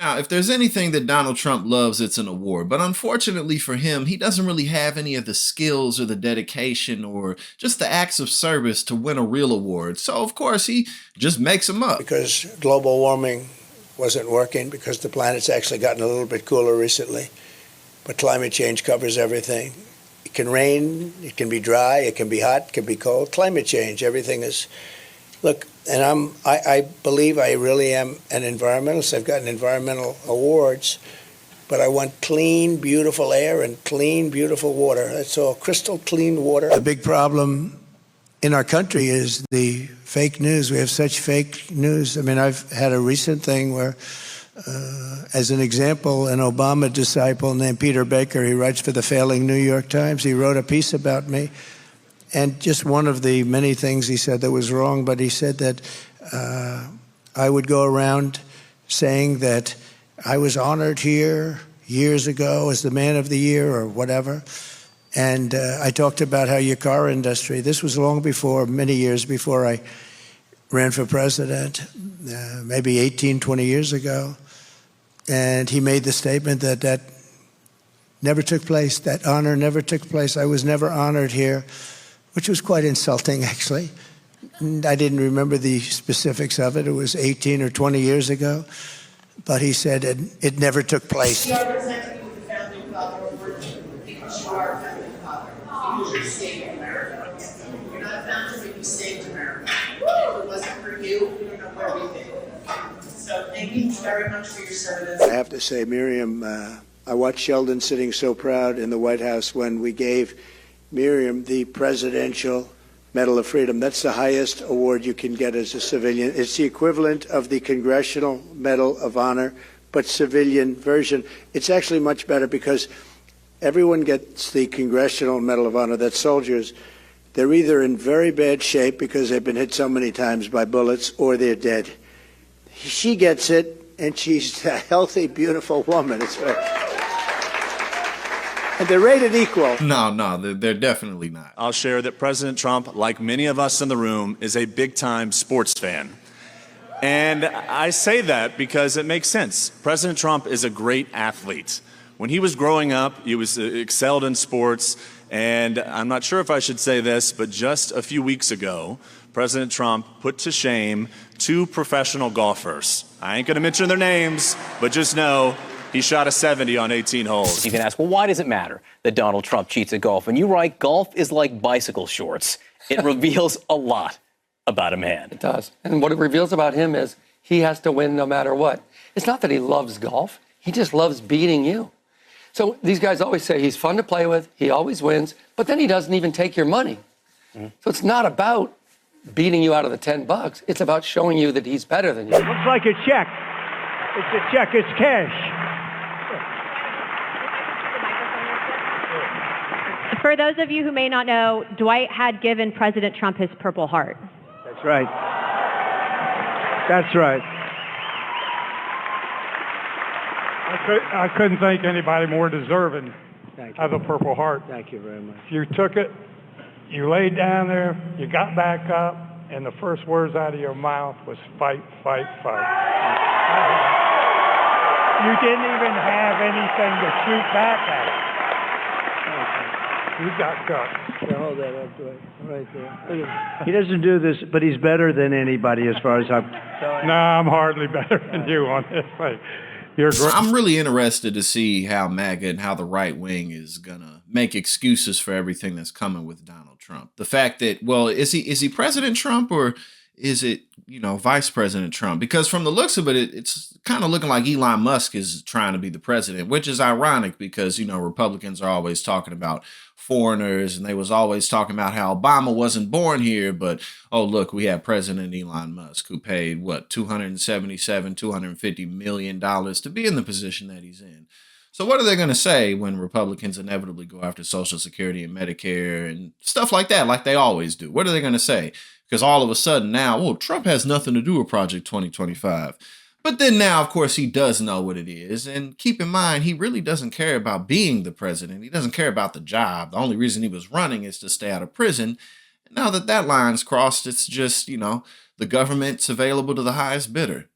Now, if there's anything that Donald Trump loves, it's an award. But unfortunately for him, he doesn't really have any of the skills or the dedication or just the acts of service to win a real award. So, of course, he just makes them up. Because global warming wasn't working, because the planet's actually gotten a little bit cooler recently. But climate change covers everything. It can rain, it can be dry, it can be hot, it can be cold. Climate change, everything is. Look, and I believe I really am an environmentalist. I've gotten environmental awards, but I want clean, beautiful air and clean, beautiful water. That's all, crystal clean water. The big problem in our country is the fake news. We have such fake news. I mean, I've had a recent thing where, as an example, an Obama disciple named Peter Baker, he writes for the failing New York Times. He wrote a piece about me. And just one of the many things he said that was wrong, but he said that I would go around saying that I was honored here years ago as the man of the year or whatever. And I talked about how your car industry, this was long before, many years before I ran for president, maybe 18, 20 years ago. And he made the statement that that never took place, that honor never took place. I was never honored here, which was quite insulting, actually. I didn't remember the specifics of it. It was 18 or 20 years ago. But he said it never took place. You are presenting you with the founding father award because you are a founding father, because you saved America. You're not a founder, but you saved America. If it wasn't for you, we don't know where we'd be. So thank you very much for your service. I have to say, Miriam, I watched Sheldon sitting so proud in the White House when we gave Miriam the Presidential Medal of Freedom. That's the highest award you can get as a civilian. It's the equivalent of the Congressional Medal of Honor, but civilian version. It's actually much better because everyone gets the Congressional Medal of Honor. That's soldiers. They're either in very bad shape because they've been hit so many times by bullets, or they're dead. She gets it, and she's a healthy, beautiful woman. It's very... And they're rated equal. No, they're definitely not. I'll share that President Trump, like many of us in the room, is a big-time sports fan. And I say that because it makes sense. President Trump is a great athlete. When he was growing up, he was excelled in sports. And I'm not sure if I should say this, but just a few weeks ago, President Trump put to shame two professional golfers. I ain't going to mention their names, but just know he shot a 70 on 18 holes. You can ask, well, why does it matter that Donald Trump cheats at golf? And you write, golf is like bicycle shorts. It reveals a lot about a man. It does. And what it reveals about him is he has to win no matter what. It's not that he loves golf. He just loves beating you. So these guys always say he's fun to play with. He always wins. But then he doesn't even take your money. So it's not about beating you out of the $10. It's about showing you that he's better than you. Looks like a check. It's a check. It's cash. For those of you who may not know, Dwight had given President Trump his Purple Heart. That's right. That's right. I couldn't think anybody more deserving of the Purple Heart. Thank you very much. You took it, you laid down there, you got back up, and the first words out of your mouth was fight, fight, fight. You didn't even have anything to shoot back at. You got guts. Hold that up right there. He doesn't do this, but he's better than anybody as far as I'm... No, I'm hardly better than you on this thing. You're great. I'm really interested to see how MAGA and how the right wing is going to make excuses for everything that's coming with Donald Trump. The fact that, well, is he President Trump or is it, Vice President Trump? Because from the looks of it, it's kind of looking like Elon Musk is trying to be the president, which is ironic because, Republicans are always talking about foreigners and they was always talking about how Obama wasn't born here. But, oh, look, we have President Elon Musk who paid, $250 million to be in the position that he's in. So what are they going to say when Republicans inevitably go after Social Security and Medicare and stuff like that, like they always do? What are they going to say? Because all of a sudden now, well, Trump has nothing to do with Project 2025. But then now, of course, he does know what it is. And keep in mind, he really doesn't care about being the president. He doesn't care about the job. The only reason he was running is to stay out of prison. And now that that line's crossed, it's just, the government's available to the highest bidder.